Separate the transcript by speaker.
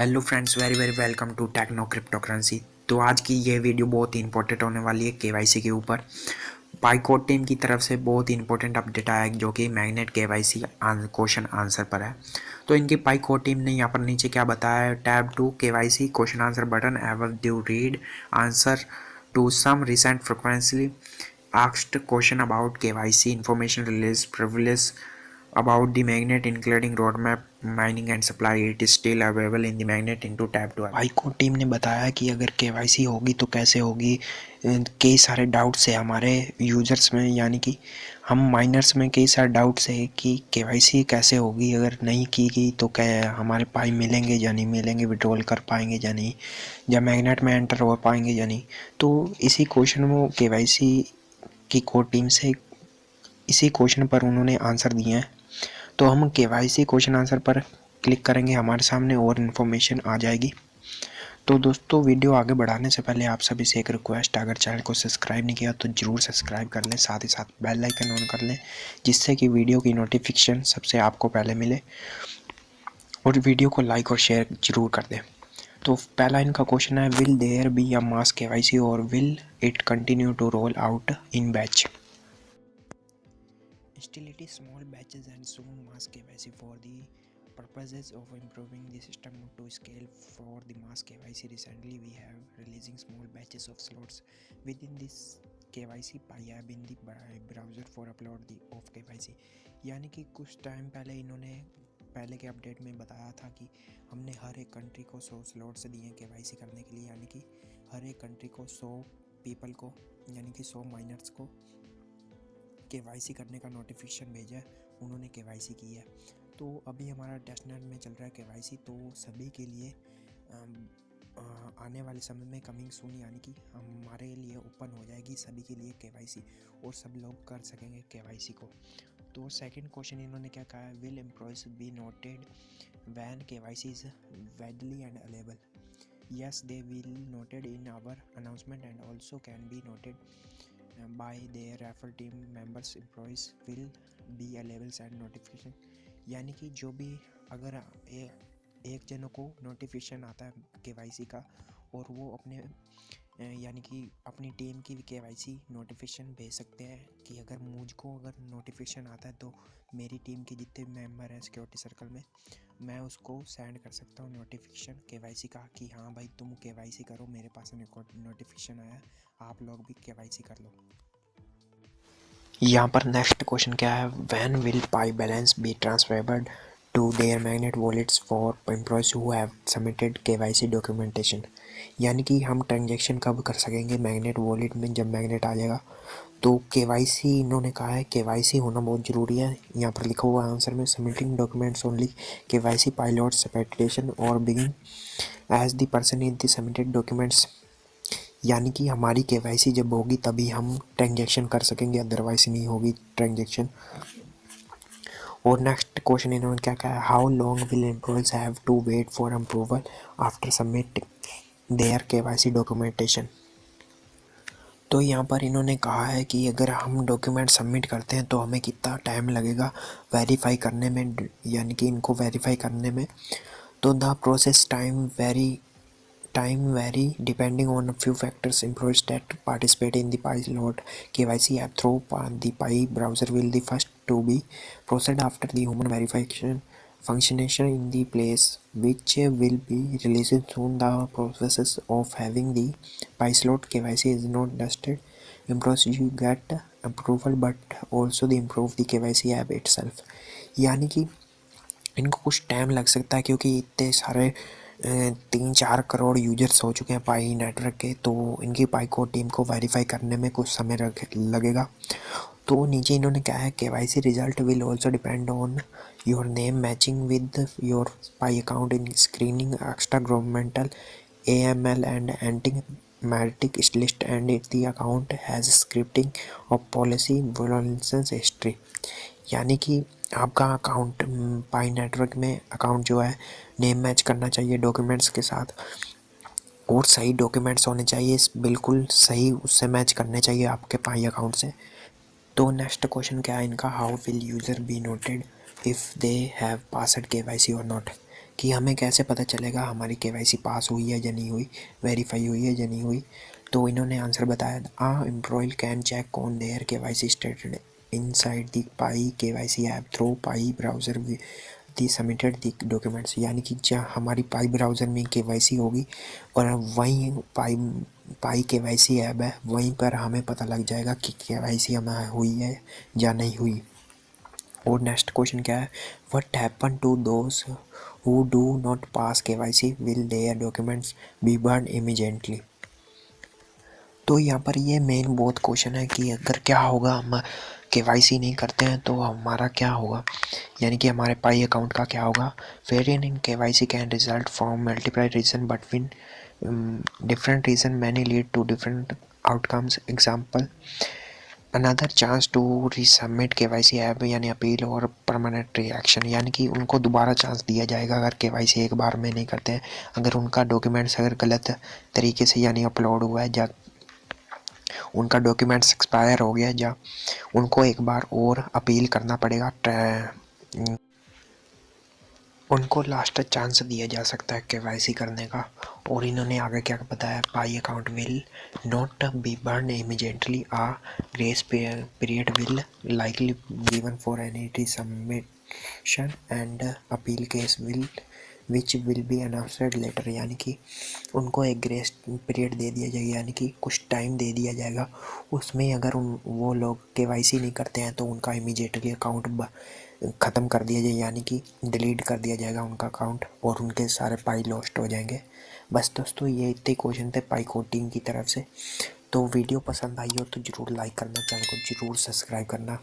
Speaker 1: Hello friends, very very welcome to techno cryptocurrency. तो आज की ये वीडियो बहुत ही इंपॉर्टेंट होने वाली है केवाईसी के ऊपर। पाइकोड टीम की तरफ से बहुत ही इंपॉर्टेंट अपडेट आया है जो कि मैग्नेट केवाईसी क्वेश्चन आंसर पर है। तो इनकी पाइकोड टीम ने यहाँ पर नीचे क्या बताया है, tab to KYC question answer button ever do read answer to some recent frequently asked question about KYC information release privilege about the magnet including roadmap mining and supply. It is still available in the magnet into tab 2।
Speaker 2: हाईको team ने बताया कि अगर KYC होगी तो कैसे होगी। कई सारे डाउट्स है हमारे यूजर्स में, यानी कि हम माइनर्स में कई सारे डाउट्स है कि केवाईसी कैसे होगी, अगर नहीं की गई तो क्या हमारे पाई मिलेंगे या नहीं मिलेंगे, विड्रॉल कर पाएंगे या नहीं, या मैग्नेट में एंटर हो पाएंगे या नहीं। तो इसी क्वेश्चन में केवाईसी की कोर टीम से इसी क्वेश्चन पर उन्होंने आंसर दिए हैं। तो हम केवाईसी क्वेश्चन आंसर पर क्लिक करेंगे, हमारे सामने और इन्फॉर्मेशन आ जाएगी। तो दोस्तों, वीडियो आगे बढ़ाने से पहले आप सभी से एक रिक्वेस्ट, अगर चैनल को सब्सक्राइब नहीं किया तो ज़रूर सब्सक्राइब कर लें, साथ ही साथ बेल आइकन ऑन कर लें जिससे कि वीडियो की नोटिफिकेशन सबसे आपको पहले मिले, और वीडियो को लाइक और शेयर जरूर कर दें। तो पहला इनका क्वेश्चन है, will there be a mass KYC और will it continue to roll out in batch? Still it is small batches and soon mass KYC for the purposes of improving the system to scale for the mass KYC. Recently we have releasing small batches of slots within this KYC PyApp in the browser for upload the of KYC। यानी कि कुछ time पहले इन्होंने पहले के update में बताया था कि हमने हर एक कंट्री को 100 स्लॉट्स दिए KYC करने के लिए, यानी कि हर एक कंट्री को 100 पीपल को, यानी कि 100 माइनर्स को केवाईसी करने का नोटिफिकेशन भेजा है, उन्होंने केवाईसी की है। तो अभी हमारा टेस्टनेट में चल रहा है केवाईसी, तो सभी के लिए आने वाले समय में कमिंग सून, यानी कि हमारे लिए ओपन हो जाएगी सभी के लिए केवाईसी, और सब लोग कर सकेंगे केवाईसी को। तो सेकंड क्वेश्चन इन्होंने क्या कहा है, will employees be noted when KYC is widely and available? Yes, they will noted in our announcement and also can be noted by their referral team members employees will be labels and notification। यानी कि जो भी अगर एक जनों को notification आता है केवाईसी का, और वो अपने यानी कि अपनी टीम की भी केवाईसी नोटिफिकेशन भेज सकते हैं कि अगर मुझको अगर नोटिफिकेशन आता है तो मेरी टीम के जितने मेंबर हैं सिक्योरिटी सर्कल में, मैं उसको सेंड कर सकता हूँ नोटिफिकेशन केवाईसी का कि हाँ भाई तुम केवाईसी करो, मेरे पास नोटिफिकेशन आया, आप लोग भी केवाईसी कर लो। यहाँ पर नेक्स्ट क्वेश्चन क्या है, when will Pi balance be transferable to their magnet wallets for employees who have submitted KYC documentation? यानी कि हम ट्रांजेक्शन कब कर सकेंगे मैग्नेट वॉलेट में, जब मैग्नेट आ जाएगा। तो केवाईसी इन्होंने कहा है केवाईसी होना बहुत ज़रूरी है। यहाँ पर लिखा हुआ आंसर में, submitting documents only KYC pilot separation और begin as the person in the submitted documents. यानी कि हमारी केवाईसी जब होगी तभी हम ट्रांजेक्शन कर सकेंगे, अदरवाइज नहीं होगी ट्रांजेक्शन। और नेक्स्ट क्वेश्चन इन्होंने क्या कहा, how long will employees have to wait for approval after submitting their KYC documentation? तो यहाँ पर इन्होंने कहा है कि अगर हम डॉक्यूमेंट सबमिट करते हैं तो हमें कितना टाइम लगेगा वेरीफाई करने में, यानी कि इनको वेरीफाई करने में। तो the process time vary depending on a few factors. Employees that participate in the pilot KYC app through the Pi browser will be the first to be processed after the human verification functionation in the place, which will be released soon. The process of having the PySlot KYC is not just improves you get approval but also the improve the KYC app itself। यानी कि इनको कुछ time लग सकता है क्योंकि इतने सारे 3-4 करोड़ यूजर्स हो चुके हैं पाई नेटवर्क के, तो इनकी पाई को टीम को वेरीफाई करने में कुछ समय लगेगा। तो नीचे इन्होंने क्या है, KYC result will also depend on your name matching with your Pi account in screening extra governmental AML and anti metric list and it the account has scripting of policy violations history. यानी कि आपका account Pi network में account जो है name match करना चाहिए documents के साथ, और सही डॉक्यूमेंट्स होने चाहिए, बिल्कुल सही उससे मैच करने चाहिए आपके पाई अकाउंट से। तो नेक्स्ट क्वेश्चन क्या है इनका, how will user be noted if they have passed KYC और नॉट? कि हमें कैसे पता चलेगा हमारी केवाईसी पास हुई है या नहीं हुई, वेरीफाई हुई है या नहीं हुई। तो इन्होंने आंसर बताया, a employee can check on their KYC status inside the Pi KYC app through Pi browser the submitted the documents. यानी कि जहाँ हमारी पाई ब्राउज़र में केवाईसी होगी और वहीं पाई केवाईसी ऐप है, वहीं पर हमें पता लग जाएगा कि केवाईसी हमें हुई है या नहीं हुई। और नेक्स्ट क्वेश्चन क्या है, what happen to those who do not pass KYC, will their documents be burn immediately. तो यहाँ पर ये मेन बहुत क्वेश्चन है कि अगर क्या होगा, हम केवाईसी नहीं करते हैं तो हमारा क्या होगा, यानी कि हमारे पाई अकाउंट का क्या होगा। Failure in KYC can result from multiple reason between different reason many lead to different outcomes. Example, another chance to resubmit KYC app, यानी अपील और परमानेंट रिएक्शन, यानी कि उनको दोबारा चांस दिया जाएगा अगर केवाईसी एक बार में नहीं करते हैं। अगर उनका डॉक्यूमेंट्स अगर गलत तरीके से यानी अपलोड हुआ है, या उनका डॉक्यूमेंट्स एक्सपायर हो गया, या उनको एक बार और अपील करना पड़ेगा, उनको लास्ट चांस दिया जा सकता है केवाईसी करने का। और इन्होंने आगे क्या बताया, Pi account will not be burn immediately, a grace period will likely given for any resubmission and appeal case which will be announced later. यानी कि उनको एक ग्रेस पीरियड दे दिया जाएगा, यानी कि कुछ टाइम दे दिया जाएगा, उसमें अगर वो लोग केवाईसी नहीं करते हैं तो उनका इमीडिएटली अकाउंट ख़त्म कर दिया जाए, यानी कि डिलीट कर दिया जाएगा उनका अकाउंट, और उनके सारे पाई लॉस्ट हो जाएंगे। बस दोस्तों, ये इतने क्वेश्चन थे पाई कोड टीम की तरफ से। तो वीडियो पसंद आई हो तो ज़रूर लाइक करना, चैनल को ज़रूर सब्सक्राइब करना।